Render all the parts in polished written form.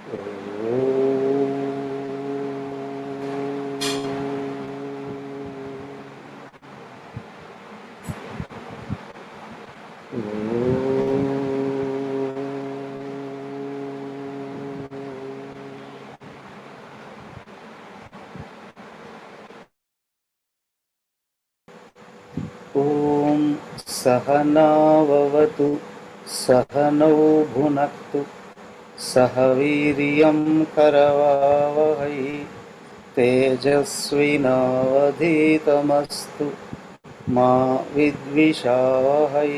ఓం సహనావవతు సహనౌ భునక్తు సహ వీర్యం కరవావహై తేజస్వినావధీతమస్తు మా విద్విషావహై.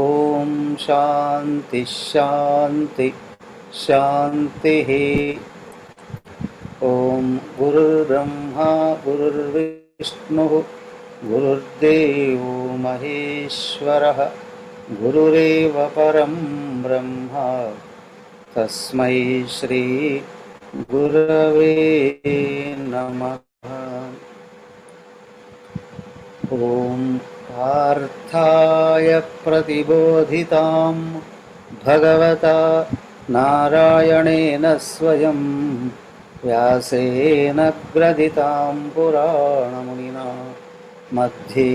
ఓం శాంతి శాంతి శాంతి. ఓం గురుర్బ్రహ్మా గురుర్విష్ణు గురుర్దేవో మహేశ్వరః గురురేవ పరం బ్రహ్మ తస్మై శ్రీ గురవే నమః. ఓం పార్థాయ ప్రతిబోధితాం భగవతా నారాయణేన స్వయం వ్యాసేన గ్రథితాం పురాణమునినా మధ్యే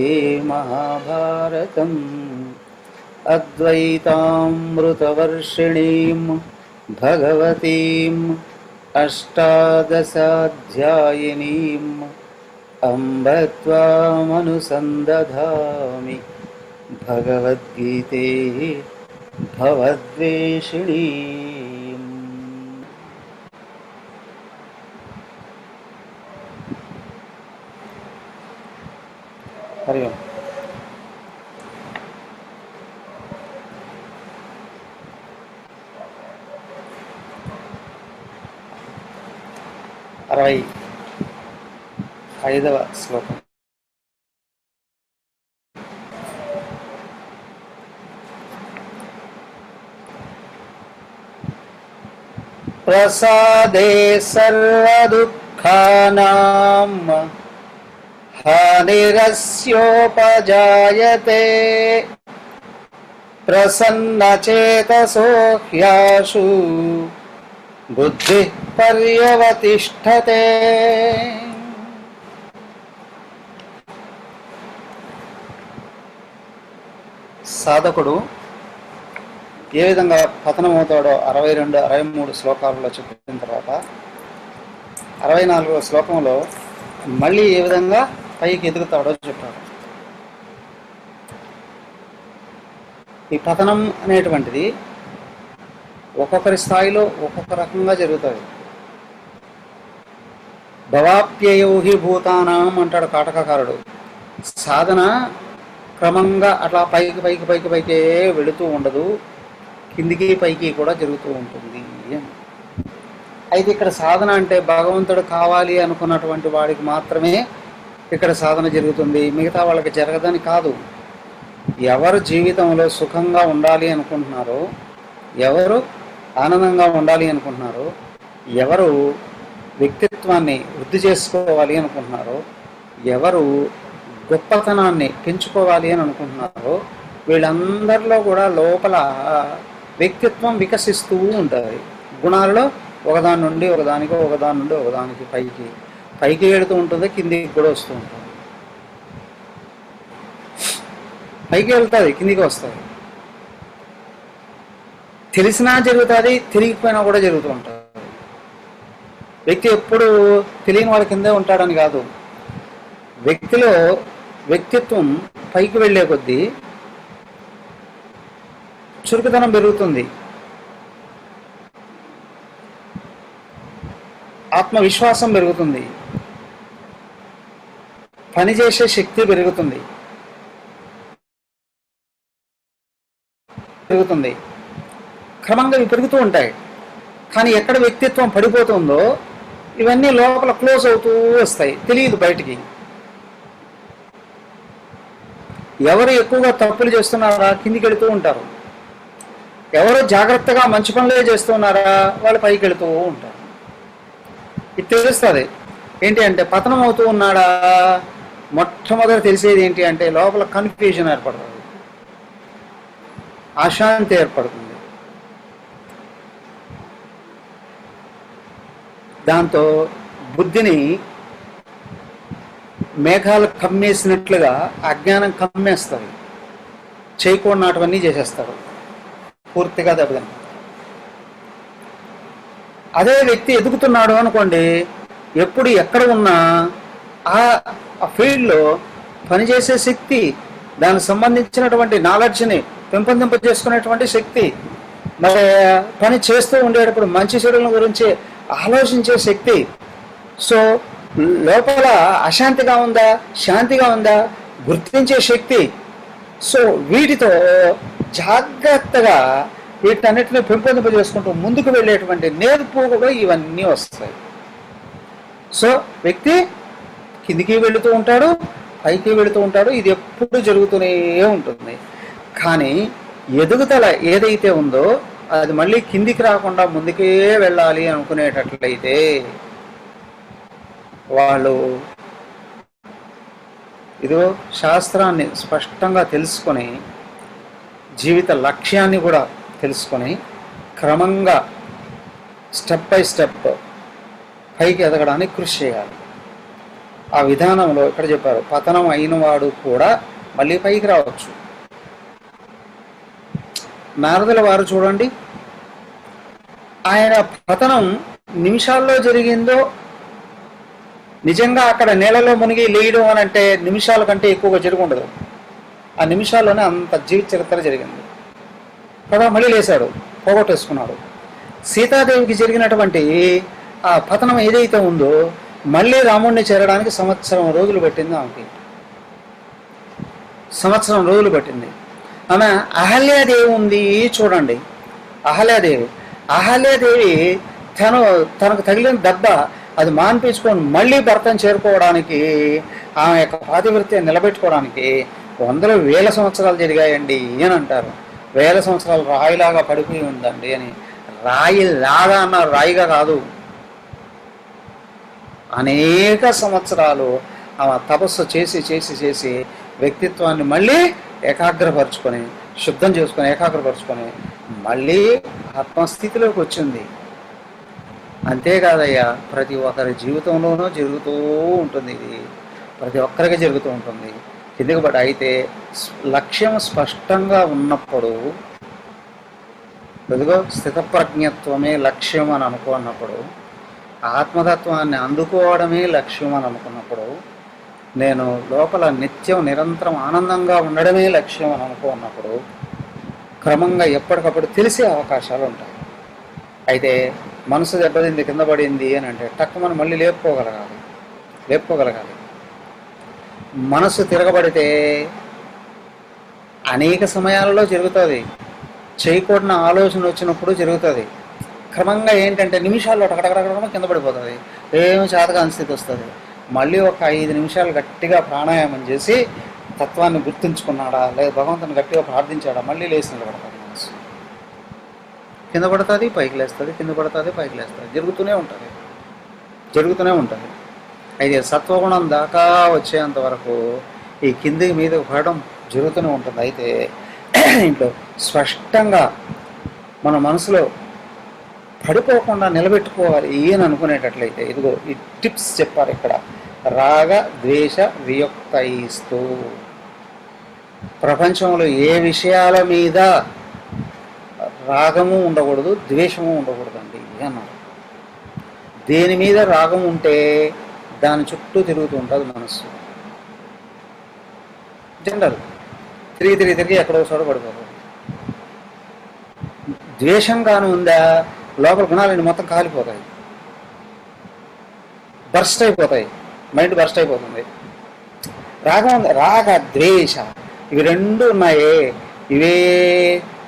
మహాభారతం అద్వైతామృతవర్షిణీం భగవతీం అష్టాదశాధ్యాయినీం అంబ త్వామనుసందధామి భగవద్గీతే భవద్వేషిణీం. హరి ఓం. అరవై 5వ శ్లోకం. ప్రసాదే సర్వదుఃఖానాం హానిరస్యోపజాయతే ప్రసన్నచేతసో హ్యాశు బుద్ధిః పర్యవతిష్ఠతే. సాధకుడు ఏ విధంగా పతనమవుతాడో 62, 63 శ్లోకాలలో చెప్పిన తర్వాత 64వ శ్లోకంలో మళ్ళీ ఏ విధంగా పైకి ఎదుగుతాడో చెప్పాడు. ఈ పతనం అనేటువంటిది ఒక్కొక్కరి స్థాయిలో ఒక్కొక్క రకంగా జరుగుతుంది. భవాప్యయోహి భూతానాం అంటాడు కాటకకారుడు. సాధన క్రమంగా అట్లా పైకి పైకి పైకి పైకే వెళుతూ ఉండదు, కిందికి పైకి కూడా జరుగుతూ ఉంటుంది. అయితే ఇక్కడ సాధన అంటే భగవంతుడు కావాలి అనుకున్నటువంటి వాడికి మాత్రమే ఇక్కడ సాధన జరుగుతుంది, మిగతా వాళ్ళకి జరగదని కాదు. ఎవరు జీవితంలో సుఖంగా ఉండాలి అనుకుంటున్నారో, ఎవరు ఆనందంగా ఉండాలి అనుకుంటున్నారో, ఎవరు వ్యక్తిత్వాన్ని వృద్ధి చేసుకోవాలి అనుకుంటున్నారో, ఎవరు గొప్పతనాన్ని పెంచుకోవాలి అని అనుకుంటున్నారో, వీళ్ళందరిలో కూడా లోపల వ్యక్తిత్వం వికసిస్తూ ఉంటుంది. గుణాలలో ఒకదాని నుండి ఒకదానికి, ఒకదాని నుండి ఒకదానికి పైకి పైకి వెళుతూ ఉంటుంది, కిందికి కూడా వస్తూ ఉంటుంది. పైకి వెళ్తుంది, కిందికి వస్తుంది. తెలిసినా జరుగుతుంది, తెలియకపోయినా కూడా జరుగుతూ ఉంటుంది. వ్యక్తి ఎప్పుడు తెలియని వాళ్ళ కిందే ఉంటాడని కాదు. వ్యక్తిలో వ్యక్తిత్వం పైకి వెళ్ళే కొద్దీ చురుకుదనం పెరుగుతుంది, ఆత్మవిశ్వాసం పెరుగుతుంది, పనిచేసే శక్తి పెరుగుతుంది, క్రమంగా ఇవి పెరుగుతూ ఉంటాయి. కానీ ఎక్కడ వ్యక్తిత్వం పడిపోతుందో ఇవన్నీ లోపల క్లోజ్ అవుతూ వస్తాయి, తెలియదు బయటికి. ఎవరు ఎక్కువగా తప్పులు చేస్తున్నారా కిందికి వెళుతూ ఉంటారు, ఎవరు జాగ్రత్తగా మంచి పనులే చేస్తున్నారా వాళ్ళు పైకి వెళుతూ ఉంటారు. ఇది తెలుస్తుంది. ఏంటి అంటే పతనం అవుతూ ఉన్నాడా, మొట్టమొదటి తెలిసేది ఏంటి అంటే లోపల కన్ఫ్యూజన్ ఏర్పడుతుంది, అశాంతి ఏర్పడుతుంది. దాంతో బుద్ధిని మేఘాలు కమ్మేసినట్లుగా అజ్ఞానం కమ్మేస్తుంది. చేయకూడనటువన్నీ చేసేస్తాడు, పూర్తిగా దెబ్బతిని. అదే వ్యక్తి ఎదుగుతున్నాడు అనుకోండి, ఎప్పుడు ఎక్కడ ఉన్నా ఆ ఫీల్డ్లో పనిచేసే శక్తి, దానికి సంబంధించినటువంటి నాలెడ్జ్ని పెంపొందింప చేసుకునేటువంటి శక్తి, మరి పని చేస్తూ ఉండేటప్పుడు మంచి చెడుల గురించి ఆలోచించే శక్తి, సో లోపల అశాంతిగా ఉందా శాంతిగా ఉందా గుర్తించే శక్తి, సో వీటితో జాగ్రత్తగా వీటన్నిటిని పెంపొందింప చేసుకుంటూ ముందుకు వెళ్ళేటువంటి నేర్పు కూడా ఇవన్నీ వస్తాయి. సో వ్యక్తి కిందికి వెళుతూ ఉంటాడు, పైకి వెళుతూ ఉంటాడు, ఇది ఎప్పుడు జరుగుతూనే ఉంటుంది. కానీ ఎదుగుదల ఏదైతే ఉందో అది మళ్ళీ కిందికి రాకుండా ముందుకే వెళ్ళాలి అనుకునేటట్లయితే వాళ్ళు ఇదో శాస్త్రాన్ని స్పష్టంగా తెలుసుకొని, జీవిత లక్ష్యాన్ని కూడా తెలుసుకొని క్రమంగా స్టెప్ బై స్టెప్ పైకి ఎదగడానికి కృషి చేయాలి. ఆ విధానంలో ఇక్కడ చెప్పారు, పతనం అయిన వాడు కూడా మళ్ళీ పైకి రావచ్చు. నారదుల వారు చూడండి, ఆయన పతనం నిమిషాల్లో జరిగిందో, నిజంగా అక్కడ నేలలో మునిగి లేయడం అని అంటే నిమిషాల కంటే ఎక్కువగా జరిగి ఉండదు. ఆ నిమిషాల్లోనే అంత జీవిత చరిత్ర జరిగింది కదా. మళ్ళీ లేచాడు, పోగొట్టేసుకున్నాడు. సీతాదేవికి జరిగినటువంటి ఆ పతనం ఏదైతే ఉందో మళ్ళీ రాముడిని చేరడానికి సంవత్సరం రోజులు పట్టింది ఆమెకి. సంవత్సరం రోజులు పట్టింది. ఆమె అహల్యాదేవి ఉంది చూడండి, అహల్యాదేవి తనకు తగిలిన దెబ్బ అది మాన్పించుకొని మళ్ళీ భర్తను చేరుకోవడానికి, ఆమె యొక్క పాతివృత్యం నిలబెట్టుకోవడానికి వందల వేల సంవత్సరాలు జరిగాయండి అని అంటారు. వేల సంవత్సరాలు రాయిలాగా పడిపోయి ఉందండి అని. రాయిలాగా అన్నారు, రాయిగా కాదు. అనేక సంవత్సరాలు ఆమె తపస్సు చేసి చేసి చేసి వ్యక్తిత్వాన్ని మళ్ళీ ఏకాగ్రపరుచుకొని, శుద్ధం చేసుకొని ఏకాగ్రపరుచుకొని మళ్ళీ ఆత్మస్థితిలోకి వచ్చింది. అంతేకాదయ్యా, ప్రతి ఒక్కరి జీవితంలోనూ జరుగుతూ ఉంటుంది. ఇది ప్రతి ఒక్కరికి జరుగుతూ ఉంటుంది. ఎందుకంటే అయితే లక్ష్యం స్పష్టంగా ఉన్నప్పుడు, ఎదుగో స్థితప్రజ్ఞత్వమే లక్ష్యం అని అనుకున్నప్పుడు, ఆత్మతత్వాన్ని అందుకోవడమే లక్ష్యం అని అనుకున్నప్పుడు, నేను లోపల నిత్యం నిరంతరం ఆనందంగా ఉండడమే లక్ష్యం అని అనుకున్నప్పుడు క్రమంగా ఎప్పటికప్పుడు తెలిసే అవకాశాలు ఉంటాయి. అయితే మనసు దెబ్బతింది, కింద పడింది అని అంటే టక్కు మనం మళ్ళీ లేపుకోగలగాలి. మనసు తిరగబడితే అనేక సమయాలలో జరుగుతుంది. చేయకూడని ఆలోచన వచ్చినప్పుడు జరుగుతుంది. క్రమంగా ఏంటంటే నిమిషాల్లో టకటకటకటక కింద పడిపోతుంది, ఏమి చేతకాని స్థితి వస్తుంది. మళ్ళీ ఒక 5 నిమిషాలు గట్టిగా ప్రాణాయామం చేసి తత్వాన్ని గుర్తుంచుకున్నాడా, లేదా భగవంతుని గట్టిగా ప్రార్థించాడా, మళ్ళీ లేచి నిలబడతాడు. మనసు కింద పడుతుంది, పైకి లేస్తుంది, కింద పడుతుంది, పైకి లేస్తుంది, జరుగుతూనే ఉంటుంది. అయితే సత్వగుణం దాకా వచ్చేంత వరకు ఈ కిందికి మీద పడడం జరుగుతూనే ఉంటుంది. అయితే ఇంట్లో స్పష్టంగా మన మనసులో పడిపోకుండా నిలబెట్టుకోవాలి అని అనుకునేటట్లయితే ఇదిగో ఈ టిప్స్ చెప్పారు ఇక్కడ. రాగ ద్వేష వియుక్తైస్తూ, ప్రపంచంలో ఏ విషయాల మీద రాగము ఉండకూడదు, ద్వేషము ఉండకూడదండి అన్నారు. దేని మీద రాగం ఉంటే దాని చుట్టూ తిరుగుతూ ఉంటుంది మనస్సు. జనరల్ తిరిగి ఎక్కడో చోట పడిపోతుంది. ద్వేషంగాను ఉందా, లోపల గుణాలన్నీ మొత్తం కాలిపోతాయి, బర్స్ట్ అయిపోతాయి, మైండ్ బర్స్ట్ అయిపోతుంది. రాగం ఉంది, రాగ ద్వేష ఇవి రెండు ఉన్నాయే, ఇవే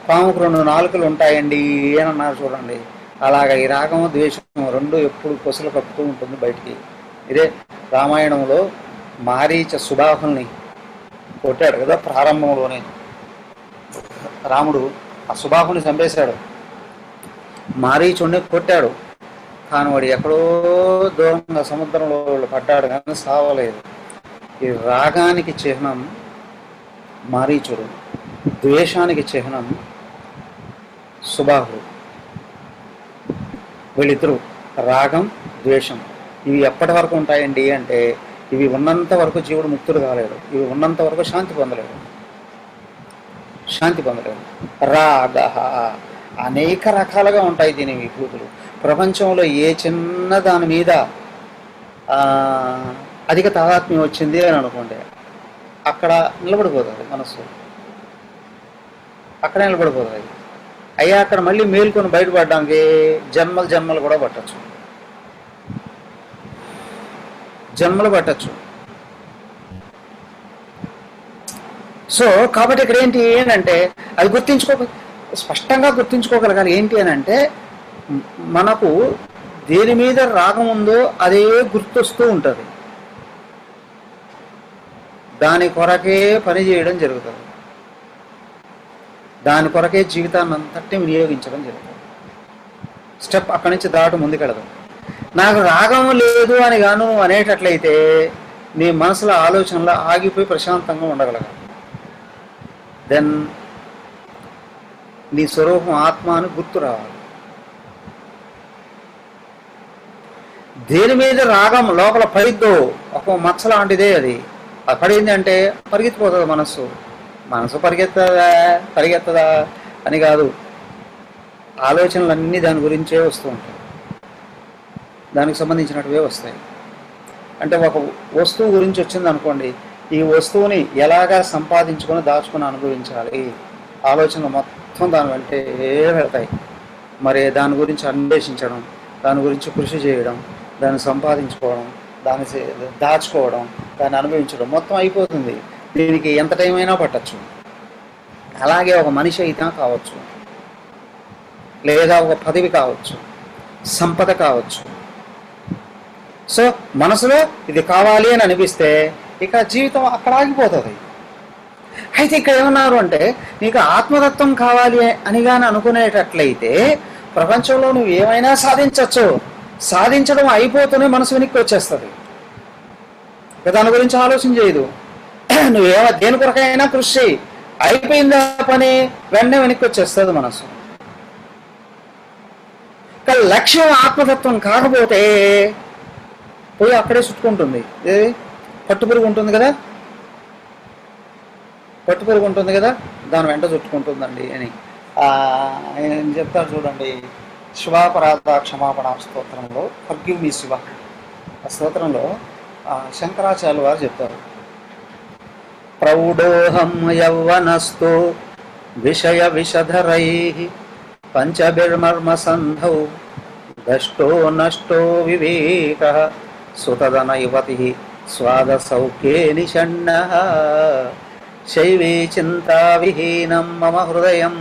పాముకు 2 నాలుకలు ఉంటాయండి అని అన్నారు చూడండి. అలాగా ఈ రాగము ద్వేషము రెండు ఎప్పుడు కొసలు కప్పుతూ ఉంటుంది బయటికి. ఇదే రామాయణంలో మారీచ సుబాహుల్ని కొట్టాడు కదా ప్రారంభంలోనే. రాముడు ఆ సుబాహుని చంపేశాడు, మారీచుడిని కొట్టాడు. కానీ వాడు ఎక్కడో దూరంగా సముద్రంలో పడ్డాడు కానీ సావలేదు. ఈ రాగానికి చిహ్నం మారీచుడు, ద్వేషానికి చిహ్నం సుబాహుడు. వీళ్ళిద్దరూ రాగం ద్వేషం. ఇవి ఎప్పటి వరకు ఉంటాయండి అంటే, ఇవి ఉన్నంత వరకు జీవుడు ముక్తుడు కాలేడు, ఇవి ఉన్నంత వరకు శాంతి పొందలేడు. రాగ అనేక రకాలుగా ఉంటాయి దీని విభూతులు. ప్రపంచంలో ఏ చిన్న దాని మీద అధిక తాదాత్మ్యం వచ్చింది అని అనుకోండి, అక్కడ నిలబడిపోతుంది మనస్సు, అక్కడే నిలబడిపోతుంది. అయ్యా అక్కడ మళ్ళీ మేల్కొని బయటపడడానికి జన్మలు కూడా పట్టచ్చు, జన్మలు పట్టచ్చు. సో కాబట్టి ఇక్కడ ఏంటి అంటే అది స్పష్టంగా గుర్తించుకోగలగాలి. ఏంటి అని అంటే మనకు దేని మీద రాగం ఉందో అదే గుర్తొస్తూ ఉంటుంది, దాని కొరకే పని చేయడం జరుగుతుంది, దాని కొరకే జీవితాన్ని అంతటి వినియోగించడం జరుగుతుంది. స్టెప్ అక్కడి నుంచి దాటు ముందుకెళ్ళదు. నాకు రాగం లేదు అని గాను అనేటట్లయితే నీ మనసులో ఆలోచనలో ఆగిపోయి ప్రశాంతంగా ఉండగలగాలి. దెన్ నీ స్వరూపం ఆత్మ అని గుర్తు రావాలి. దేని మీద రాగం లోపల పడిద్దో ఒక మచ్చ లాంటిదే అది పడింది అంటే పరిగెత్తిపోతుంది మనసు పరిగెత్తదా అని కాదు, ఆలోచనలన్నీ దాని గురించే వస్తూ ఉంటాయి, దానికి సంబంధించినట్టువే వస్తాయి. అంటే ఒక వస్తువు గురించి వచ్చింది అనుకోండి, ఈ వస్తువుని ఎలాగా సంపాదించుకొని దాచుకొని అనుభవించాలి, ఆలోచనలు మొత్తం దాని వెంటే పెడతాయి. మరి దాని గురించి అన్వేషించడం, దాని గురించి కృషి చేయడం, దాన్ని సంపాదించుకోవడం, దాన్ని దాచుకోవడం, దాన్ని అనుభవించడం మొత్తం అయిపోతుంది. దీనికి ఎంత టైం అయినా పట్టచ్చు. అలాగే ఒక మనిషి అయినా కావచ్చు, లేదా ఒక పదవి కావచ్చు, సంపద కావచ్చు. సో మనసులో ఇది కావాలి అని అనిపిస్తే ఇక జీవితం అక్కడ ఆగిపోతుంది. అయితే ఇక్కడ ఏమన్నారు అంటే నీకు ఆత్మతత్వం కావాలి అని కానీ అనుకునేటట్లయితే ప్రపంచంలో నువ్వు ఏమైనా సాధించవచ్చు. సాధించడం అయిపోతూనే మనసు వెనక్కి వచ్చేస్తుంది, దాని గురించి ఆలోచన చేయదు. దేని కొరకైనా కృషి చేయి, అయిపోయిందా పని, వెంటనే వెనక్కి వచ్చేస్తుంది మనసు. కానీ లక్ష్యం ఆత్మతత్వం కాకపోతే పోయి అక్కడే చుట్టుకుంటుంది. పట్టుపురుగు ఉంటుంది కదా, దాని వెంట చుట్టుకుంటుందండి అని ఆయన చెప్తారు చూడండి. శివాపరాధ క్షమాపణ స్తోత్రంలో, ఫర్గివ్ మీ శివ ఆ స్తోత్రంలో శంకరాచార్యులు వారు చెప్తారు, ప్రౌఢోహం యౌవనస్థో విషయ విషధరై పంచభిర్మర్మ సంధౌ దష్టో నష్టో వివేక సుతదన యువతి స్వాద సౌఖ్యే నిషణ్ణ శైవే చింతా విహీనం మమ హృదయం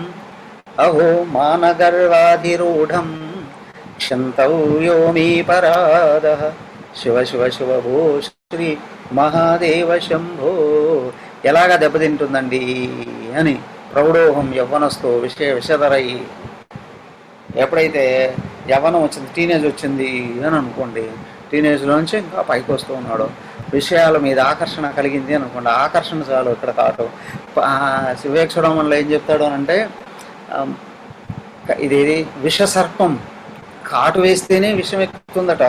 అహో మానగర్వాధిరూఢం క్షంతవ్యో మీ పరాద శివ శివ శివ భో శ్రీ మహాదేవ శంభో. ఎలాగా దెబ్బతింటుందండి అని, ప్రౌఢోహం యవ్వనస్తో విషధరై. ఎప్పుడైతే యవ్వనం వచ్చింది, టీనేజ్ వచ్చింది అని అనుకోండి, టీనేజ్లోంచి ఇంకా పైకి వస్తూ ఉన్నాడు, విషయాల మీద ఆకర్షణ కలిగింది అనుకోండి, ఆకర్షణ చాలు ఇక్కడ కాటు. శివేక్షుడమంలో ఏం చెప్తాడు అనంటే, ఇదేది విషసర్పం కాటు వేస్తేనే విషం ఎక్కుతుందట,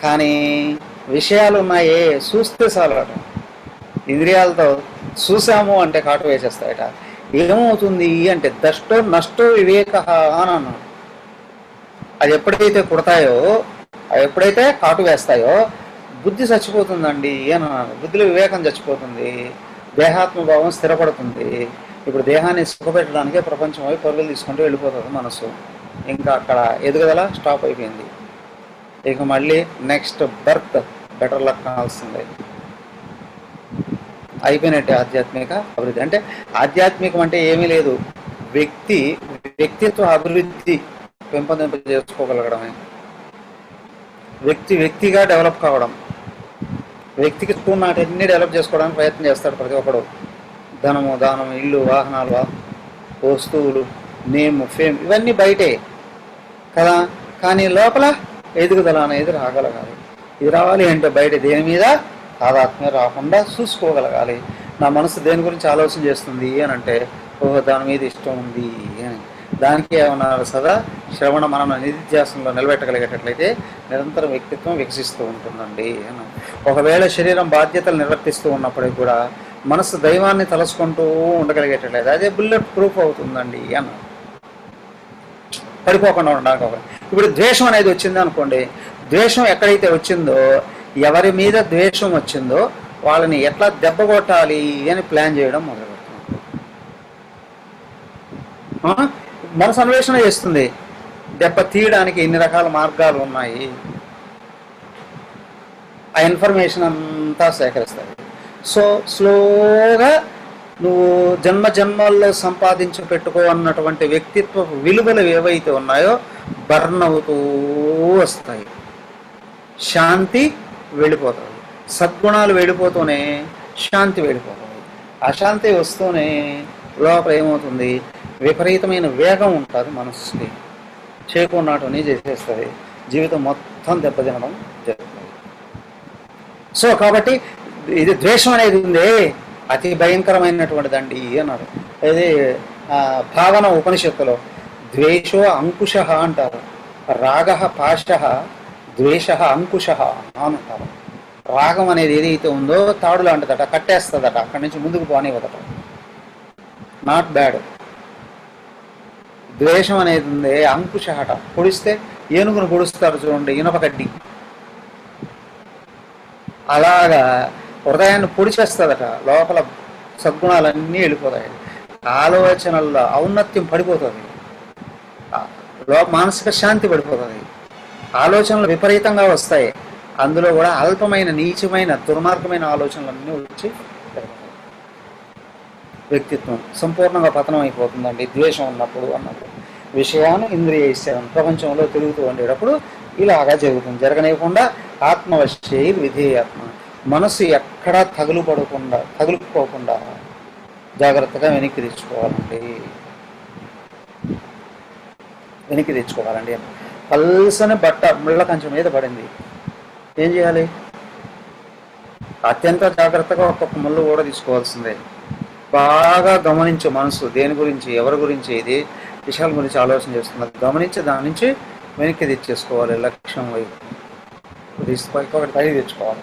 కానీ విషయాలు ఉన్నాయే చూస్తే చాలట, ఇంద్రియాలతో చూసాము అంటే కాటు వేసేస్తాయట. ఏమవుతుంది అంటే దష్టో నష్టో వివేక అని అన్నాడు. అది ఎప్పుడైతే కుడతాయో, అవి ఎప్పుడైతే కాటు వేస్తాయో బుద్ధి చచ్చిపోతుందండి అని అన్నాడు. బుద్ధిలో వివేకం చచ్చిపోతుంది, దేహాత్మభావం స్థిరపడుతుంది. ఇప్పుడు దేహాన్ని సుఖపెట్టడానికే ప్రపంచం వైపు పరుగులు తీసుకుంటూ వెళ్ళిపోతుంది మనసు. ఇంకా అక్కడ ఎదుగుదల స్టాప్ అయిపోయింది. ఇక మళ్ళీ నెక్స్ట్ బర్త్ బెటర్ లక్ కావాల్సిందే, అయిపోయినట్టే ఆధ్యాత్మిక అభివృద్ధి. అంటే ఆధ్యాత్మికం అంటే ఏమీ లేదు, వ్యక్తిత్వ అభివృద్ధి పెంపొందింప చేసుకోగలగడమే, వ్యక్తిగా డెవలప్ కావడం. వ్యక్తికి నాటన్ని డెవలప్ చేసుకోవడానికి ప్రయత్నం చేస్తాడు ప్రతి ఒక్కడు. ధనము, దానము, ఇల్లు, వాహనాలు, వస్తువులు, నేమ్, ఫేమ్ ఇవన్నీ బయటే కదా, కానీ లోపల ఎదుగుదల అనేది రాగలగాలి. ఇది రావాలి అంటే బయట దేని మీద తాదాత్మ్యం రాకుండా చూసుకోగలగాలి. నా మనసు దేని గురించి ఆలోచన చేస్తుంది అని అంటే, ఓహో దాని మీద ఇష్టం ఉంది అని. దానికి ఏమన్నారు, సదా శ్రవణ మనన నిధిధ్యాసంలో నిలబెట్టగలిగేటట్లయితే నిరంతరం వ్యక్తిత్వం వికసిస్తూ ఉంటుందండి అన్నారు. ఒకవేళ శరీరం బాధ్యతలు నిర్వర్తిస్తూ ఉన్నప్పటికీ కూడా మనసు దైవాన్ని తలుసుకుంటూ ఉండగలిగేటట్లయితే అదే బుల్లెట్ ప్రూఫ్ అవుతుందండి అన్నారు. పడిపోకుండా ఉండడానికి ఇప్పుడు ద్వేషం అనేది వచ్చింది అనుకోండి, ద్వేషం ఎక్కడైతే వచ్చిందో, ఎవరి మీద ద్వేషం వచ్చిందో వాళ్ళని ఎట్లా దెబ్బ కొట్టాలి అని ప్లాన్ చేయడం మొదలు పెడుతున్నాం. మనసు అన్వేషణ చేస్తుంది, దెబ్బ తీయడానికి ఎన్ని రకాల మార్గాలు ఉన్నాయి, ఆ ఇన్ఫర్మేషన్ అంతా సేకరిస్తుంది. సో స్లోగా నువ్వు జన్మ జన్మల్లో సంపాదించి పెట్టుకో అన్నటువంటి వ్యక్తిత్వ విలువలు ఏవైతే ఉన్నాయో బర్న్ అవుతూ వస్తాయి. శాంతి వెళ్ళిపోతుంది, సద్గుణాలు వెళ్ళిపోతూనే శాంతి వెళ్ళిపోతుంది. అశాంతి వస్తూనే లోపల ఏమవుతుంది, విపరీతమైన వేగం ఉంటుంది మనసుకి, చేయకున్నట్టుని చేసేస్తుంది, జీవితం మొత్తం దెబ్బతినడం జరుగుతుంది. సో కాబట్టి ఇది ద్వేషం అనేది ఉంది, అతి భయంకరమైనటువంటిదండి అన్నారు. ఇది భావన ఉపనిషత్తులో ద్వేషో అంకుశ అంటారు, రాగ పాశ ద్వేష అంకుశ అంటారు. రాగం అనేది ఏదైతే ఉందో తాడు లాంటిదట, కట్టేస్తుందట, అక్కడి నుంచి ముందుకు పోనివ్వదట, నాట్ బ్యాడ్. ద్వేషం అనేది ఉంది అంకుశ అట, పొడిస్తే ఏనుగును పొడుస్తారు చూడండి, ఇనప కడ్డి, అలాగా హృదయాన్ని పొడిచేస్తుందట, లోపల సద్గుణాలన్నీ వెళ్ళిపోతాయి, ఆలోచనల్లో ఔన్నత్యం పడిపోతుంది, మానసిక శాంతి పడిపోతుంది, ఆలోచనలు విపరీతంగా వస్తాయి, అందులో కూడా అల్పమైన నీచమైన దుర్మార్గమైన ఆలోచనలన్నీ వచ్చి వ్యక్తిత్వం సంపూర్ణంగా పతనం అయిపోతుందండి ద్వేషం ఉన్నప్పుడు అన్నప్పుడు. విషయాన్ని ఇంద్రియ ఇష్టం ప్రపంచంలో తిరుగుతూ ఉండేటప్పుడు ఇలాగా జరుగుతుంది. జరగనివ్వకుండా ఆత్మవశ్యై విధేయాత్మ, మనసు ఎక్కడా తగులుకోకుండా జాగ్రత్తగా వెనక్కి తెచ్చుకోవాలండి. పల్సని బట్ట ముళ్ళ కంచెం మీద పడింది, ఏం చేయాలి? అత్యంత జాగ్రత్తగా ఒక్కొక్క ముళ్ళు కూడా తీసుకోవాల్సిందే. బాగా గమనించు, మనసు దేని గురించి ఎవరి గురించి ఏది విషయాల గురించి ఆలోచన చేస్తున్నారు, గమనించి దాని నుంచి వెనక్కి తెచ్చేసుకోవాలి, లక్ష్యం వైపు తీసుకోవాలి, ఒకటి పైకి తెచ్చుకోవాలి.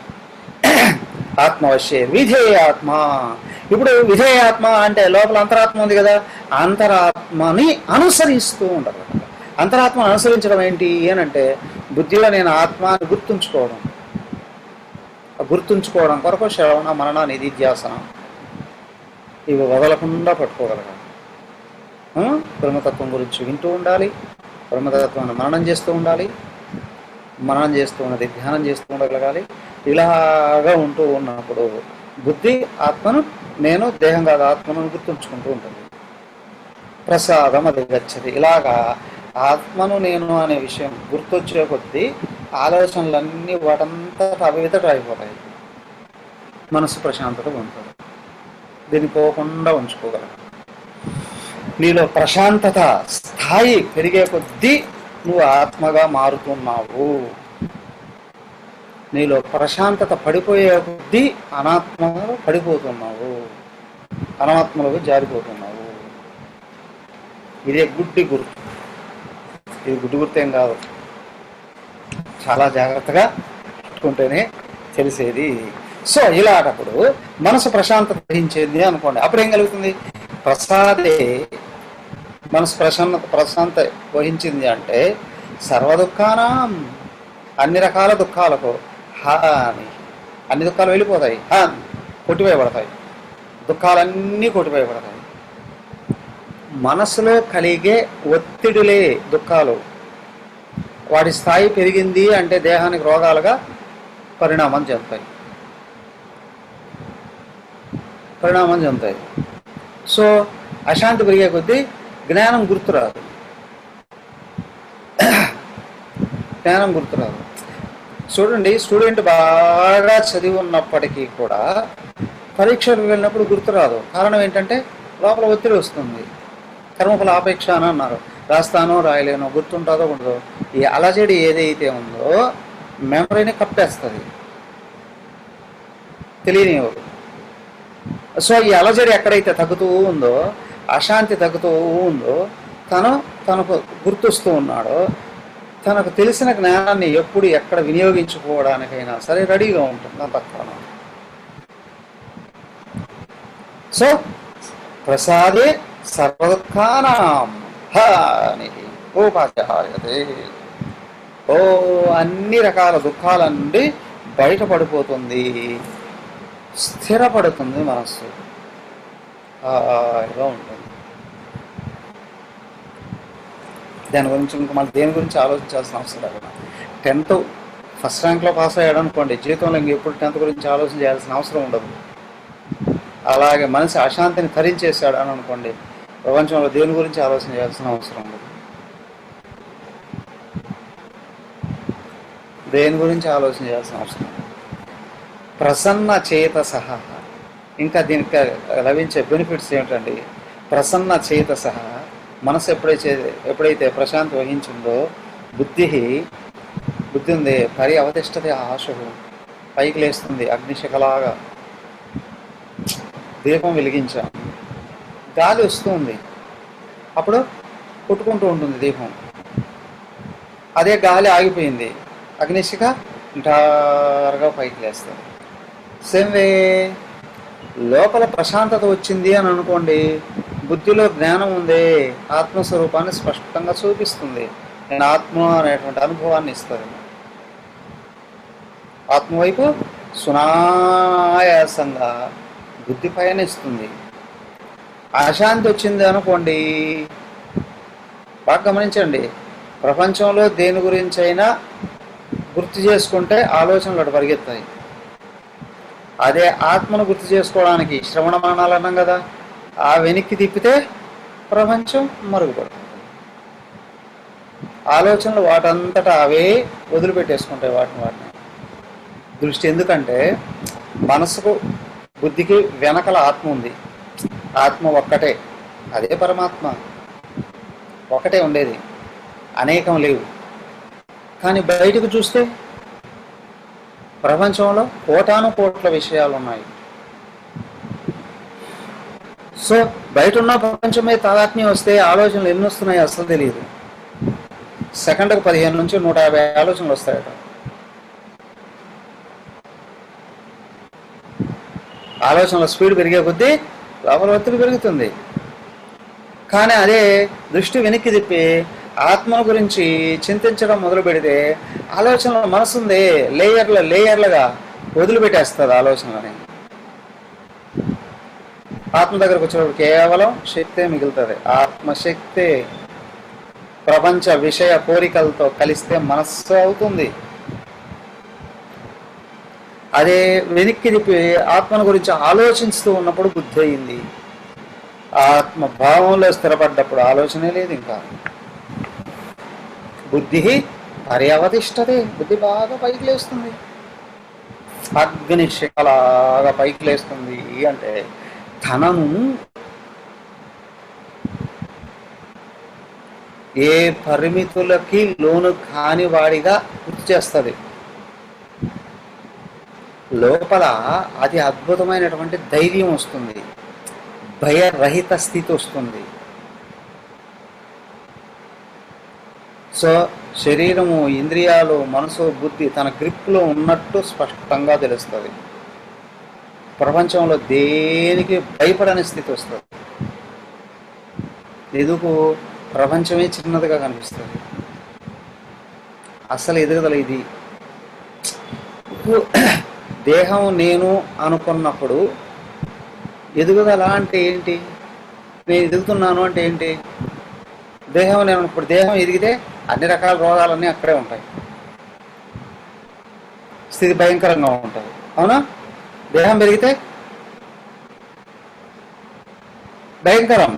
ఆత్మవశ్యే విధేయాత్మ. ఇప్పుడు విధేయాత్మ అంటే లోపల అంతరాత్మ ఉంది కదా, అంతరాత్మని అనుసరిస్తూ ఉండదు. అంతరాత్మను అనుసరించడం ఏంటి అంటే బుద్ధిలో నేను ఆత్మ అని గుర్తుంచుకోవడం కొరకు శ్రవణ మనన నిధిధ్యాసన ఇవి వదలకుండా పట్టుకోగలగాలి. బ్రహ్మతత్వం గురించి వింటూ ఉండాలి, బ్రహ్మతత్వాన్ని మననం చేస్తూ ఉండాలి, మననం చేస్తూ ఉన్నది ధ్యానం చేస్తూ ఉండగలగాలి. ఇలాగా ఉంటూ ఉన్నప్పుడు బుద్ధి ఆత్మను, నేను దేహం కాదు ఆత్మను గుర్తుంచుకుంటూ ఉంటుంది. ప్రసాదం అది గచ్చది. ఇలాగా ఆత్మను నేను అనే విషయం గుర్తొచ్చే కొద్దీ ఆలోచనలన్నీ వాటంతా అవివిధట అయిపోతాయి, మనసు ప్రశాంతత ఉంటుంది. దీన్ని పోకుండా ఉంచుకోగలం. నీలో ప్రశాంతత స్థాయి పెరిగే కొద్దీ నువ్వు ఆత్మగా మారుతున్నావు. నీలో ప్రశాంతత పడిపోయే కొద్దీ అనాత్మలో పడిపోతున్నావు, అనాత్మలకు జారిపోతున్నావు. ఇదే గుడ్డి గుర్తు. ఇది గుడ్డి గుర్తు ఏం కాదు, చాలా జాగ్రత్తగా పెట్టుకుంటేనే తెలిసేది. సో ఇలాంటప్పుడు మనసు ప్రశాంతత వహించేది అనుకోండి, అప్పుడు ఏం కలుగుతుంది? ప్రసాదే మనసు ప్రశాంత వహించింది అంటే సర్వదుఃఖానం, అన్ని రకాల దుఃఖాలకు హాని, అన్ని దుఃఖాలు వెళ్ళిపోతాయి, కొట్టివేయబడతాయి, దుఃఖాలన్నీ కొట్టివేయబడతాయి. మనసులో కలిగే ఒత్తిడిలే దుఃఖాలు, వాటి స్థాయి పెరిగింది అంటే దేహానికి రోగాలుగా పరిణామం చెందుతాయి. సో అశాంతి పెరిగే కొద్దీ జ్ఞానం గుర్తురాదు. చూడండి, స్టూడెంట్ బాగా చదివి ఉన్నప్పటికీ కూడా పరీక్షలకు వెళ్ళినప్పుడు గుర్తురాదు. కారణం ఏంటంటే లోపల ఒత్తిడి వస్తుంది. కర్మఫల ఆపేక్ష అని అన్నారు, రాస్తానో రాయలేనో, గుర్తుంటుందో ఉండదో. ఈ అలజడి ఏదైతే ఉందో మెమరీని కప్పేస్తుంది, తెలియనివ్వదు. సో ఈ అలజడి ఎక్కడైతే తగ్గుతూ ఉందో, అశాంతి తగ్గుతూ ఉందో, తను తనకు గుర్తొస్తూ ఉన్నాడో, తనకు తెలిసిన జ్ఞానాన్ని ఎప్పుడు ఎక్కడ వినియోగించుకోవడానికైనా సరే రెడీగా ఉంటుంది అంతఃకరణం. సో ప్రసాదే సర్వదుఃఖానాం హానిః ఉపాధ్యాయతే. ఓ అన్ని రకాల దుఃఖాల నుండి బయటపడిపోతుంది, స్థిరపడుతుంది మనస్సు, హాయిగా ఉంటుంది. దాని గురించి ఇంకా మళ్ళీ దేని గురించి ఆలోచించాల్సిన అవసరం లేదు. 10th ఫస్ట్ ర్యాంక్లో పాస్ అయ్యాడు అనుకోండి, జీవితంలో ఇంకెప్పుడు 10th గురించి ఆలోచన చేయాల్సిన అవసరం ఉండదు. అలాగే మనిషి అశాంతిని తరించేశాడు అని అనుకోండి, ప్రపంచంలో దేని గురించి ఆలోచన చేయాల్సిన అవసరం ఉండదు. దేని గురించి ఆలోచన చేయాల్సిన అవసరం ఉండదు. ప్రసన్న చేతసః, ఇంకా దీనికి లభించే బెనిఫిట్స్ ఏమిటండి? ప్రసన్న చేతసః, మనసు ఎప్పుడైతే ప్రశాంతి వహించిందో, బుద్ధి ఉంది, పరి అవతిష్టతే ఆశు, పైకి లేస్తుంది అగ్నిశిఖలాగా. దీపం వెలిగించాం, గాలి వస్తుంది, అప్పుడు కొట్టుకుంటూ ఉంటుంది దీపం. అదే గాలి ఆగిపోయింది, అగ్నిశిఖ నిటారుగా పైకి లేస్తుంది. సేమ్ వే లోపల ప్రశాంతత వచ్చింది అని అనుకోండి, బుద్ధిలో జ్ఞానం ఉంది, ఆత్మస్వరూపాన్ని స్పష్టంగా చూపిస్తుంది. నేను ఆత్మ అనేటువంటి అనుభవాన్ని ఇస్తుంది. ఆత్మవైపు సునాయాసంగా బుద్ధి పయనిస్తుంది. అశాంతి వచ్చింది అనుకోండి, బాగా గమనించండి, ప్రపంచంలో దేని గురించి అయినా గుర్తు చేసుకుంటే ఆలోచనలు అటు పరిగెత్తాయి. అదే ఆత్మను గుర్తు చేసుకోవడానికి శ్రవణ మానాలు అన్నాం కదా, ఆ వెనక్కి తిప్పితే ప్రపంచం మరుగుపడుతుంది. ఆలోచనలు వాటంతటా అవే వదిలిపెట్టేసుకుంటాయి వాటిని. దృష్టి ఎందుకంటే మనసుకు బుద్ధికి వెనకల ఆత్మ ఉంది. ఆత్మ ఒక్కటే, అదే పరమాత్మ. ఒకటే ఉండేది, అనేకం లేవు. కానీ బయటకు చూస్తే ప్రపంచంలో కోటాను కోట్ల విషయాలు ఉన్నాయి. సో బయట ఉన్న ప్రపంచమే తాదాత్మ్యం వస్తే ఆలోచనలు ఎన్ని వస్తున్నాయి అసలు తెలియదు. సెకండ్కి 15 నుంచి 150 ఆలోచనలు వస్తాయట. ఆలోచనల స్పీడ్ పెరిగే కొద్దీ లోపల ఒత్తిడి పెరుగుతుంది. కానీ అదే దృష్టి వెనక్కి తిప్పి ఆత్మను గురించి చింతించడం మొదలు పెడితే ఆలోచనల మనసుంది లేయర్లుగా వదిలిపెట్టేస్తుంది ఆలోచనలని. ఆత్మ దగ్గరకు వచ్చినప్పుడు కేవలం శక్తే మిగులుతుంది, ఆత్మశక్తే. ప్రపంచ విషయ కోరికలతో కలిస్తే మనస్సు అవుతుంది. అదే వెనక్కి తిప్పి ఆత్మను గురించి ఆలోచిస్తూ ఉన్నప్పుడు బుద్ధి అయింది. ఆత్మ భావంలో స్థిరపడ్డప్పుడు ఆలోచనే లేదు. ఇంకా బుద్ధి పర్యవతిష్టతే, బుద్ధి బాగా పైకి లేస్తుంది, అగ్నిశిఖలాగా పైకి లేస్తుంది. అంటే ధనము ఏ పరిమితులకి లోను కాని వాడిగా గుర్తు చేస్తుంది. లోపల అది అద్భుతమైనటువంటి ధైర్యం వస్తుంది, భయరహిత స్థితి వస్తుంది. సో శరీరము, ఇంద్రియాలు, మనసు, బుద్ధి తన గ్రిప్లో ఉన్నట్టు స్పష్టంగా తెలుస్తుంది. ప్రపంచంలో దేనికి భయపడని స్థితి వస్తుంది. ఎందుకు? ప్రపంచమే చిన్నదిగా కనిపిస్తుంది. అసలు ఎదుగుదల ఇది. దేహం నేను అనుకున్నప్పుడు ఎదుగుదల అంటే ఏంటి? నేను ఎదుగుతున్నాను అంటే ఏంటి? దేహం నేను ఇప్పుడు దేహం ఎదిగితే అన్ని రకాల రోగాలన్నీ అక్కడే ఉంటాయి, స్థితి భయంకరంగా ఉంటుంది. అవునా? దేహం పెరిగితే భయంకరం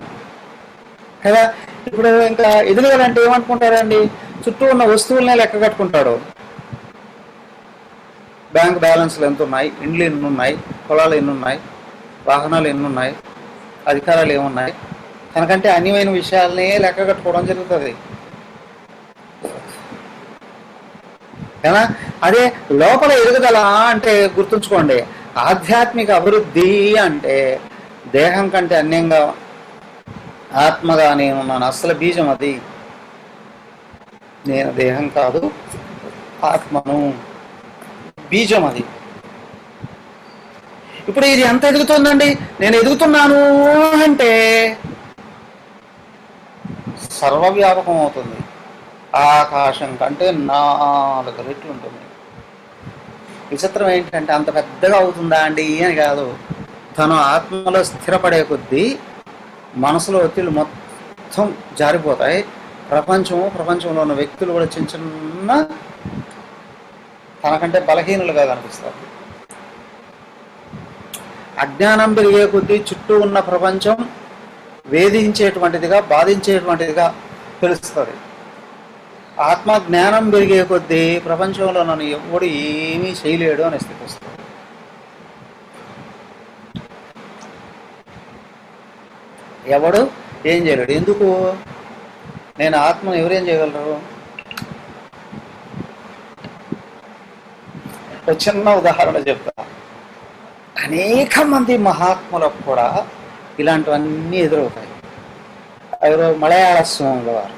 కదా. ఇప్పుడు ఇంకా ఎదుగుదలంటే ఏమనుకుంటారండి? చుట్టూ ఉన్న వస్తువులనే లెక్క కట్టుకుంటాడు. బ్యాంక్ బ్యాలెన్స్లు ఎంత ఉన్నాయి, ఇండ్లు ఎన్ని ఉన్నాయి, పొలాలు ఎన్ని ఉన్నాయి, వాహనాలు ఎన్ని ఉన్నాయి, అధికారాలు ఏమున్నాయి, తనకంటే అన్యమైన విషయాలనే లెక్క కట్టుకోవడం జరుగుతుంది కదా. అదే లోపల ఎదుగుదల అంటే గుర్తుంచుకోండి, ఆధ్యాత్మిక అభివృద్ధి అంటే దేహం కంటే అన్యంగా ఆత్మగా నేను ఉన్నాను. అసలు బీజం అది. నేను దేహం కాదు, ఆత్మను, బీజం అది. ఇప్పుడు ఇది ఎంత ఎదుగుతుందండి? నేను ఎదుగుతున్నాను అంటే సర్వవ్యాపకం అవుతుంది. ఆకాశం కంటే 4 రెట్లు ఉంటుంది. విచిత్రం ఏంటంటే అంత పెద్దగా అవుతుందా అండి అని కాదు, తను ఆత్మలో స్థిరపడే కొద్దీ మనసులో ఒత్తిళ్ళు మొత్తం జారిపోతాయి. ప్రపంచంలో ఉన్న వ్యక్తులు కూడా చిన్న చిన్న తనకంటే బలహీనులుగా కనిపిస్తారు. అజ్ఞానం పెరిగే కొద్దీ చుట్టూ ఉన్న ప్రపంచం వేధించేటువంటిదిగా, బాధించేటువంటిదిగా తెలుస్తుంది. ఆత్మ జ్ఞానం పెరిగే కొద్దీ ప్రపంచంలో నన్ను ఎవడు ఏమీ చేయలేడు అనే స్థితి వస్తుంది. ఎవడు ఏం చేయలేడు. ఎందుకు? నేను ఆత్మను ఎవరేం చేయగలరు? ఒక చిన్న ఉదాహరణ చెప్తా. అనేక మంది మహాత్ములకు కూడా ఇలాంటివన్నీ ఎదురవుతాయి. ఎవరో మలయాళ స్వాముల వారు,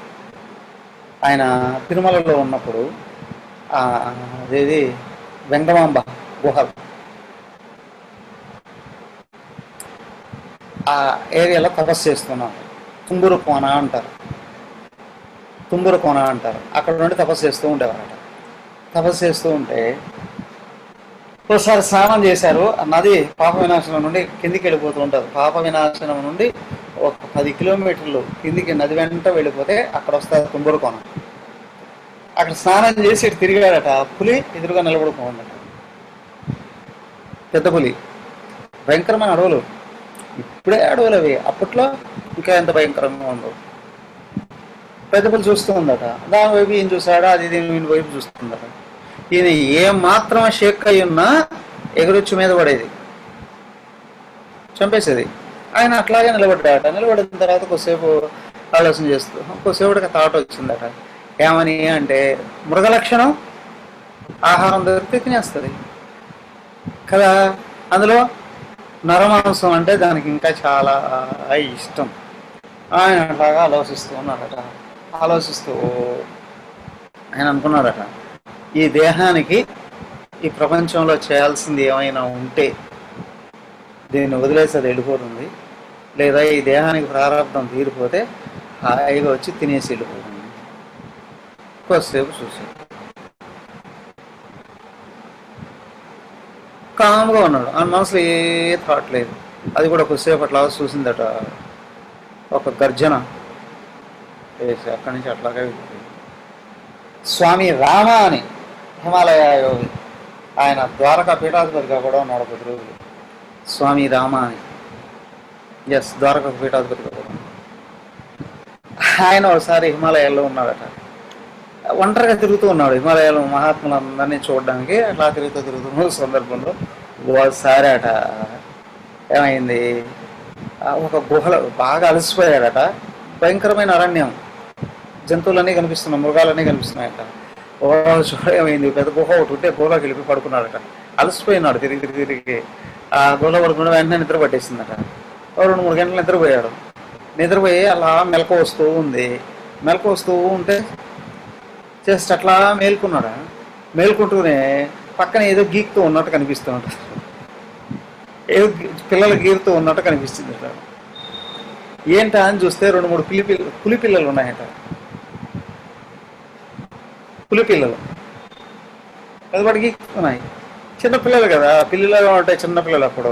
ఆయన తిరుమలలో ఉన్నప్పుడు అదేది వెంగమాంబ గుహలు ఆ ఏరియాలో తపస్సు చేస్తున్నాం. తుంబురు కోన అంటారు. అక్కడ నుండి తపస్సు చేస్తూ ఉండేవారట. తపస్సు చేస్తూ ఉంటే ఒకసారి స్నానం చేశారు. నది పాప వినాశనం నుండి కిందికి వెళ్ళిపోతూ ఉంటుంది. పాప వినాశనం నుండి ఒక 10 కిలోమీటర్లు కిందికి నది వెంట వెళ్ళిపోతే అక్కడ వస్తారు తుంబురు కోన. అక్కడ స్నానం చేసి ఇటు తిరిగాడట. పులి ఎదురుగా నిలబడుకోందట. పెద్ద పులి, భయంకరమైన అడవులు. ఇప్పుడే అడవులు అవి, అప్పట్లో ఇంకా ఎంత భయంకరంగా ఉండవు. పెద్ద పులి చూస్తూ ఉందట. దాని వైపు ఈయన చూసాడా, అది దీని వైపు చూస్తుందట. ఈయన ఏం మాత్రం షేక్ అయి ఉన్నా ఎగురొచ్చి మీద పడేది, చంపేసేది. ఆయన అట్లాగే నిలబడ్డాట. నిలబడిన తర్వాత కొద్దిసేపు ఆలోచన చేస్తూ కొద్దిసేపటికి థాట్ వచ్చిందట. ఏమని అంటే, మృగ లక్షణం, ఆహారం దొరికితే తినేస్తుంది కదా. అందులో నరమాంసం అంటే దానికి ఇంకా చాలా ఇష్టం. ఆయన అట్లాగా ఆలోచిస్తూ ఉన్నాడట. ఆలోచిస్తూ ఆయన అనుకున్నాడట, ఈ దేహానికి ఈ ప్రపంచంలో చేయాల్సింది ఏమైనా ఉంటే దీన్ని వదిలేసి అది వెళ్ళిపోతుంది, లేదా ఈ దేహానికి ప్రారంభం తీరిపోతే హాయిగా వచ్చి తినేసి వెళ్ళిపోతుంది. కొద్దిసేపు చూసాడు, కామ్గా ఉన్నాడు. ఆ మనసులో ఏ థాట్ లేదు. అది కూడా కొద్దిసేపు అట్లా చూసిందట. ఒక గర్జన వేసి అక్కడి నుంచి అట్లాగే స్వామి రామ అని హిమాలయ యోగి, ఆయన ద్వారకా పీఠాధిపతిగా కూడా ఉన్నాడు 10 రోజులు. స్వామి రామ అని, ద్వారకా పీఠాధిపతిగా కూడా. ఆయన ఒకసారి హిమాలయాల్లో ఉన్నాడట. ఒంటరిగా తిరుగుతూ ఉన్నాడు హిమాలయాలో మహాత్ములందరినీ చూడడానికి. అట్లా తిరుగుతున్న సందర్భంలో ఒకసారి అట ఏమైంది, ఒక గుహలో బాగా అలసిపోయాడట. భయంకరమైన అరణ్యం, జంతువులన్నీ కనిపిస్తున్నాయి, మృగాలన్నీ కనిపిస్తున్నాయట. చూడ ఏమైంది, పెద్ద గుహ ఒకటి ఉంటే గుహలోకి వెళ్ళి పడుకున్నాడట. అలసిపోయినాడు తిరిగి. ఆ గుహలో పడుకున్న వెంటనే నిద్ర పట్టేసిందట. 2-3 గంటలు నిద్రపోయాడు. నిద్రపోయి అలా మెలకు వస్తూ ఉంటే జస్ట్ అట్లా మేల్కున్నాడు. మేల్కుంటూనే పక్కన ఏదో గీక్తూ ఉన్నట్టు కనిపిస్తూ ఉంటుంది. ఏదో పిల్లలు గీరుతూ ఉన్నట్టు కనిపిస్తుంది అట్లా. ఏంటా అని చూస్తే 2-3 పులి పిల్లలు ఉన్నాయట. పులి పిల్లలు అది గీక్కున్నాయి. చిన్నపిల్లలు కదా, పిల్లలుగా ఉంటాయి చిన్నపిల్లలు. అప్పుడు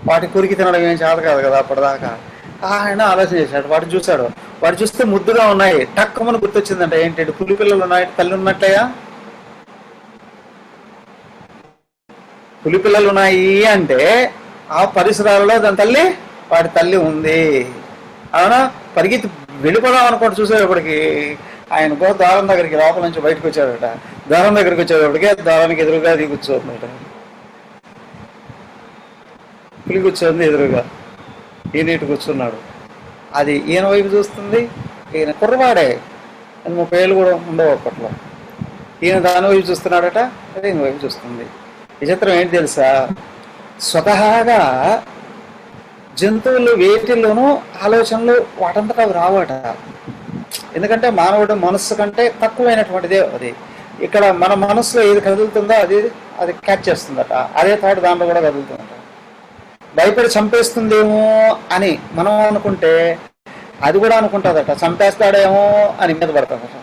వాటి కొరికి తినడం ఏం చేత కాదు కదా అప్పటిదాకా. ఆయన ఆలోచన చేశాడు. వాటిని చూశాడు. వాటి చూస్తే ముద్దుగా ఉన్నాయి. టక్కమని గుర్తొచ్చిందంట. ఏంటంటే పులి పిల్లలు ఉన్నాయి, తల్లి ఉన్నట్లయ్యా. పులి పిల్లలు ఉన్నాయి అంటే ఆ పరిసరాలలో వాటి తల్లి ఉంది. అవునా? పరిగెత్తి వెళ్ళిపోదాం అనుకోండి. చూసేటప్పటికి ఆయన ద్వారం దగ్గరికి లోపల నుంచి బయటకు వచ్చాడట. ద్వారం దగ్గరికి వచ్చేటప్పటికే ద్వారానికి ఎదురుగా అది కూర్చోందట. పులి కూర్చోంది ఎదురుగా, ఈయన ఇటు కూర్చున్నాడు. అది ఈయన వైపు చూస్తుంది. ఈయన కుర్రవాడే, 30 ఏళ్ళు కూడా ఉండవు అప్పట్లో. ఈయన దాని వైపు చూస్తున్నాడట, అదే ఈయన వైపు చూస్తుంది. విచిత్రం ఏంటి తెలుసా, స్వతహాగా జంతువులు వేటిల్లోనూ ఆలోచనలు వాటంతటా అవి రావట. ఎందుకంటే మానవుడు మనస్సు కంటే తక్కువైనటువంటిదే అది. ఇక్కడ మన మనసులో ఏది కదులుతుందో అది అది క్యాచ్ చేస్తుందట. అదే థాట్ దాంట్లో కూడా కదులుతుందట. భయపడి చంపేస్తుందేమో అని మనం అనుకుంటే అది కూడా అనుకుంటుందట చంపేస్తాడేమో అని మీద పడుతుందట.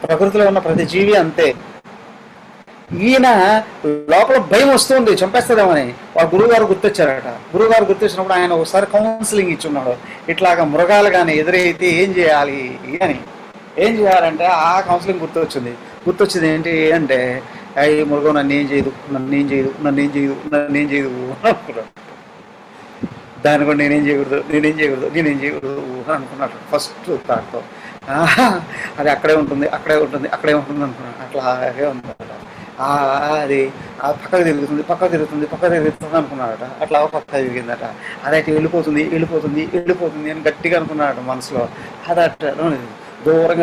ప్రకృతిలో ఉన్న ప్రతి జీవి అంతే. ఈయన లోపల భయం వస్తుంది చంపేస్తుందేమని. వాళ్ళ గురువుగారు గుర్తొచ్చారట. గురువుగారు గుర్తొచ్చినప్పుడు ఆయన ఒకసారి కౌన్సిలింగ్ ఇచ్చున్నాడు. ఇట్లాగా మృగాలు కానీ ఎదురైతే ఏం చేయాలి అని. ఏం చేయాలంటే ఆ కౌన్సిలింగ్ గుర్తొచ్చింది ఏంటి అంటే, ఈ మృగం నన్నేం చేయదు అనుకున్నాడు. దాన్ని కూడా నేనేం చేయకూడదు అని అనుకున్నాడు ఫస్ట్ థాట్తో. అది అక్కడే ఉంటుంది అనుకున్నాను. అట్లాగే ఉంది. అది పక్కకు తిరుగుతుంది అనుకున్నాడట. అట్లా పక్క తిరిగిందట. అదైతే వెళ్ళిపోతుంది అని గట్టిగా అనుకున్నాడట మనసులో. అది అట్లా దూరంగా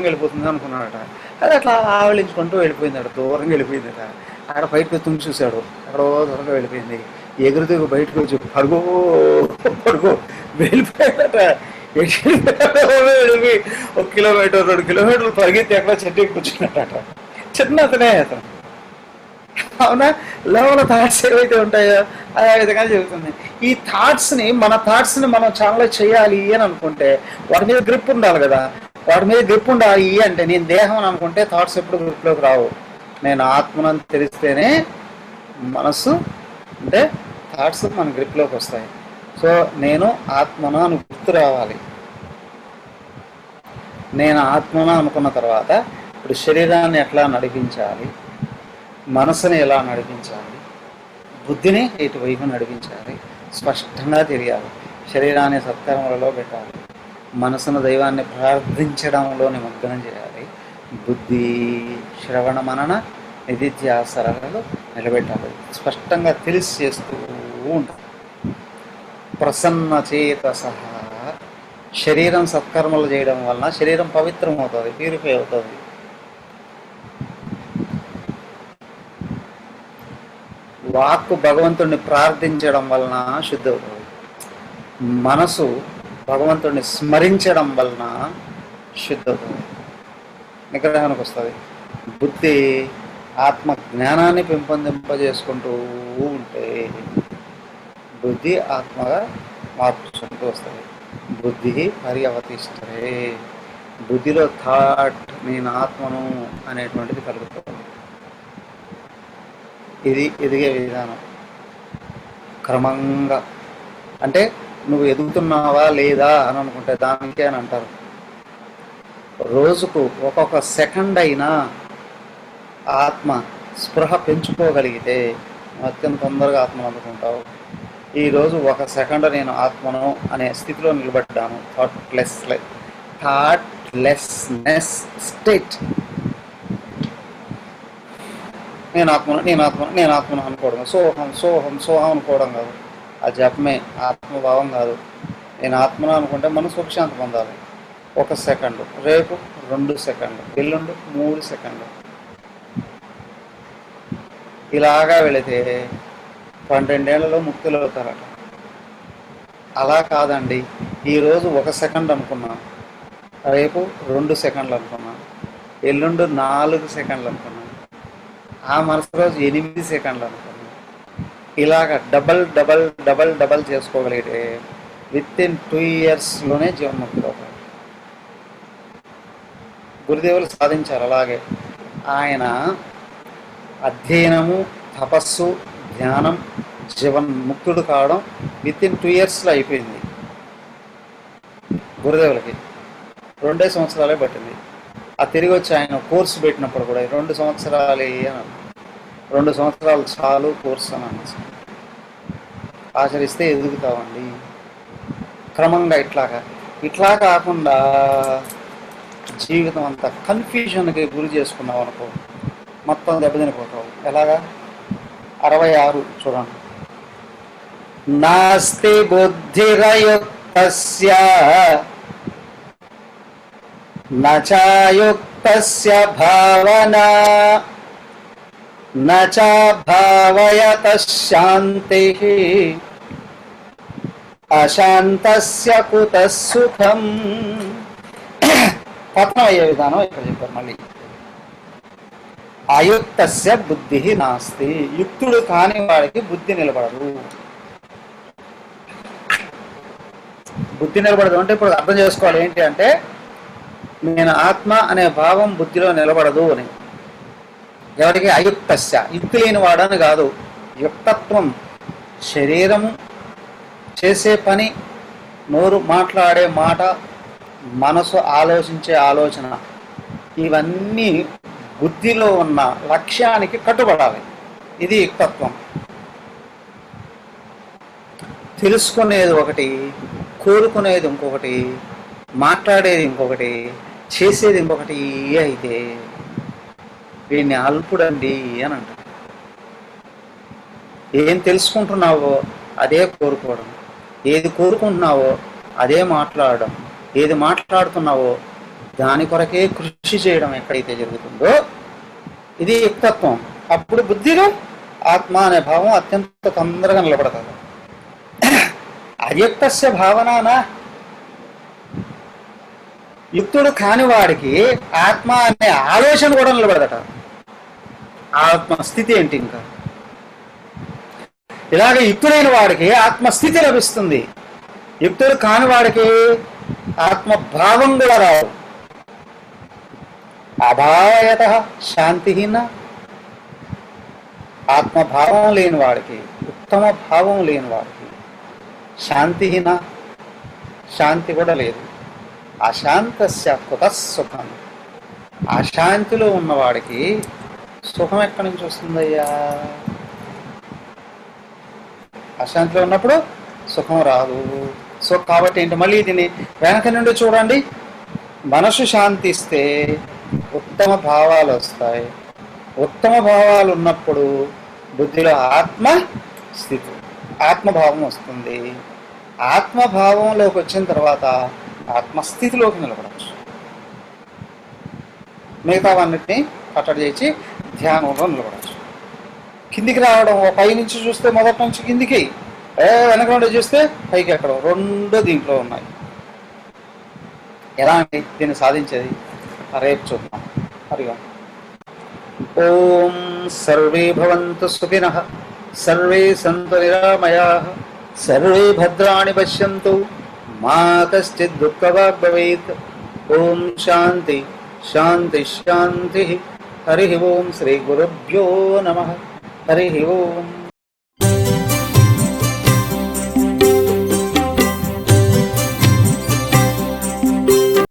వెళ్ళిపోతుంది అనుకున్నాడట. అది అట్లా ఆవలించుకుంటూ వెళ్ళిపోయిందట. దూరంగా వెళ్ళిపోయిందట. అక్కడ బయటకు తుంగి చూశాడు. ఎక్కడో దూరంగా వెళ్ళిపోయింది. ఎగురుతూ బయటకు వచ్చి పడుకో వెళ్ళిపోయాడట. వెళ్ళిపోయి 1 కిలోమీటర్ 2 కిలోమీటర్లు పరిగెత్తి ఎక్కడ చెట్టు కూర్చున్నాడట. చిన్న అతనే అతను. అవునా? లోపల థాట్స్ ఏవైతే ఉంటాయో అదే విధంగా జరుగుతుంది. ఈ మన థాట్స్ని మనం ఛానల్ చేయాలి అని అనుకుంటే వాటి మీద గ్రిప్ ఉండాలి కదా. వాటి మీద గ్రిప్ ఉండాలి అంటే నేను దేహం అని అనుకుంటే థాట్స్ ఎప్పుడు గ్రిప్లోకి రావు. నేను ఆత్మను తెలిస్తేనే మనసు అంటే థాట్స్ మన గ్రిప్లోకి వస్తాయి. సో నేను ఆత్మను అని గుర్తు రావాలి. నేను ఆత్మను అనుకున్న తర్వాత ఇప్పుడు శరీరాన్ని ఎట్లా నడిపించాలి, మనసుని ఎలా నడిపించాలి, బుద్ధిని ఇటువైపు నడిపించాలి, స్పష్టంగా తెలియాలి. శరీరాన్ని సత్కర్మలలో పెట్టాలి, మనసును దైవాన్ని ప్రార్థించడంలో నిమగ్నం చేయాలి, బుద్ధి శ్రవణ మనన నిధిధ్యాసరాలలో నిలబెట్టాలి. స్పష్టంగా తెలిసి చేస్తూ ఉంటాం. ప్రసన్న చేత సహా శరీరం సత్కర్మలు చేయడం వలన శరీరం పవిత్రం అవుతుంది, ప్యూరిఫై అవుతుంది. వాక్కు భగవంతుడిని ప్రార్థించడం వలన శుద్ధి అవుతుంది. మనసు భగవంతుడిని స్మరించడం వలన శుద్ధి అవుతుంది, నిగ్రహానికి వస్తుంది. బుద్ధి ఆత్మ జ్ఞానాన్ని పెంపొందింపజేసుకుంటూ ఉంటే బుద్ధి ఆత్మగా మార్చుకుంటూ వస్తుంది. బుద్ధి పర్యవతిష్టరే. బుద్ధిలో థాట్ నేను ఆత్మను అనేటువంటిది కలుగుతుంది. ఇది ఎదిగే విధానం. క్రమంగా అంటే నువ్వు ఎదుగుతున్నావా లేదా అని అనుకుంటే దానికే అని అంటారు. రోజుకు ఒక్కొక్క సెకండ్ అయినా ఆత్మ స్పృహ పెంచుకోగలిగితే అత్యంత తొందరగా ఆత్మను అందుకుంటావు. ఈరోజు 1 సెకండ్ నేను ఆత్మను అనే స్థితిలో నిలబడ్డాను. Thoughtlessness state. నేను ఆత్మను అనుకోవడం, సోహం అనుకోవడం కాదు. ఆ జపమే ఆత్మభావం కాదు. నేను ఆత్మను అనుకుంటే మనం సుఖశాంతి పొందాలి. 1 సెకండ్, రేపు 2 సెకండ్లు, ఎల్లుండి 3 సెకండ్లు, ఇలాగా వెళితే 12 ఏళ్లలో ముక్తులు అవుతారట. అలా కాదండి, ఈరోజు 1 సెకండ్ అనుకున్నాను, రేపు 2 సెకండ్లు అనుకున్నాను, ఎల్లుండి 4 సెకండ్లు అనుకున్నాను, ఆ మరుసటి రోజు 8 సెకండ్లు అనుకున్నాను. ఇలాగ డబల్ చేసుకోగలిగితే విత్-ఇన్ 2 ఇయర్స్లోనే జీవన్ముక్తులు అవుతారు. గురుదేవులు సాధించారు. అలాగే ఆయన అధ్యయనము, తపస్సు, ధ్యానం, జీవన్ముక్తుడు కావడం విత్-ఇన్ 2 ఇయర్స్లో అయిపోయింది. గురుదేవులకి 2 సంవత్సరాలే పట్టింది. ఆ తిరిగి వచ్చి ఆయన కోర్సు పెట్టినప్పుడు కూడా 2 సంవత్సరాలే అని, 2 సంవత్సరాలు చాలు కోర్సు అని అన్న. ఆచరిస్తే ఎదుగుతామండి క్రమంగా. ఇట్లా కాకుండా జీవితం అంతా కన్ఫ్యూజన్కి గురి చేసుకున్నావు అనుకో, మొత్తం దెబ్బతినిపోతావు. ఎలాగా? 66 చూడండి. నాస్తి బుద్ధిరయుక్తస్య నచాయుక్తస్య భావనా నచ భావయత శాంతిః అశాంతస్య కుతః సుఖం. పతనం అయ్యే విధానం ఇక్కడ చెప్పారు. మళ్ళీ అయుక్తస్య బుద్ధి నాస్తి. యుక్తుడు కాని వాడికి బుద్ధి నిలబడదు. బుద్ధి నిలబడదు అంటే ఇప్పుడు అర్థం చేసుకోవాలి ఏంటి అంటే, నేను ఆత్మ అనే భావం బుద్ధిలో నిలబడదు అని. ఎవరికి? అయుక్తస్య, యుక్తి లేని వాడని కాదు. యుక్తత్వం శరీరము చేసే పని, నోరు మాట్లాడే మాట, మనసు ఆలోచించే ఆలోచన, ఇవన్నీ బుద్ధిలో ఉన్న లక్ష్యానికి కట్టుబడాలి. ఇది యుక్తత్వం. తెలుసుకునేది ఒకటి, కోరుకునేది ఇంకొకటి, మాట్లాడేది ఇంకొకటి, చేసేది ఇంకొకటి అయితే వీడిని అల్పుడండి అని అంటారు. ఏం తెలుసుకుంటున్నావో అదే కోరుకోవడం, ఏది కోరుకుంటున్నావో అదే మాట్లాడడం, ఏది మాట్లాడుతున్నావో దాని కొరకే కృషి చేయడం ఎక్కడైతే జరుగుతుందో ఇది యుక్తత్వం. అప్పుడు బుద్ధిలో ఆత్మ అనే భావం అత్యంత తొందరగా నిలబడతాడు. అయుక్తస్య భావననా, యుక్తుడు కాని వాడికి ఆత్మ అనే ఆలోచన కూడా నిలబడదట. ఆత్మస్థితి ఏంటి? ఇంకా ఇలాగే యుక్తుడైన వాడికి ఆత్మస్థితి లభిస్తుంది. యుక్తుడు కాని వాడికి ఆత్మభావం కూడా రాదు. అభావయత శాంతిహీన, ఆత్మభావం లేని వాడికి, ఉత్తమ భావం లేని వాడికి శాంతిహీన, శాంతి కూడా లేదు. అశాంతస్య కుతః సుఖం. అశాంతిలో ఉన్నవాడికి సుఖం ఎక్కడి నుంచి వస్తుందయ్యా? అశాంతిలో ఉన్నప్పుడు సుఖం రాదు. సో కాబట్టి ఏంటి, మళ్ళీ దీన్ని వెనక నుండి చూడండి. మనసు శాంతిస్తే ఉత్తమ భావాలు వస్తాయి. ఉత్తమ భావాలు ఉన్నప్పుడు బుద్ధిలో ఆత్మ స్థితి, ఆత్మభావం వస్తుంది. ఆత్మభావంలోకి వచ్చిన తర్వాత ఆత్మస్థితిలోకి నిలబడవచ్చు. మిగతావన్నిటిని కట్టడి చేసి ధ్యానంలో నిలబడవచ్చు. కిందికి రావడం, పై నుంచి చూస్తే మొదటి నుంచి కిందికి, వెనక నుండి చూస్తే పైకి ఎక్కడం, రెండు దీంట్లో ఉన్నాయి. ఎలా అండి దీన్ని సాధించేది? రేపు చూద్దాం. హరిగా. ఓం సర్వే భవంతు సుఖినః, సర్వే సంతు నిరామయాః, సర్వే భద్రాణి పశ్యంతు, మా కశ్చిద్ దుఃఖభాగ్ భవేత్. ఓం శాంతి శాంతి శాంతి. హరి ఓం. శ్రీ గురుభ్యో నమః. హరి ఓం.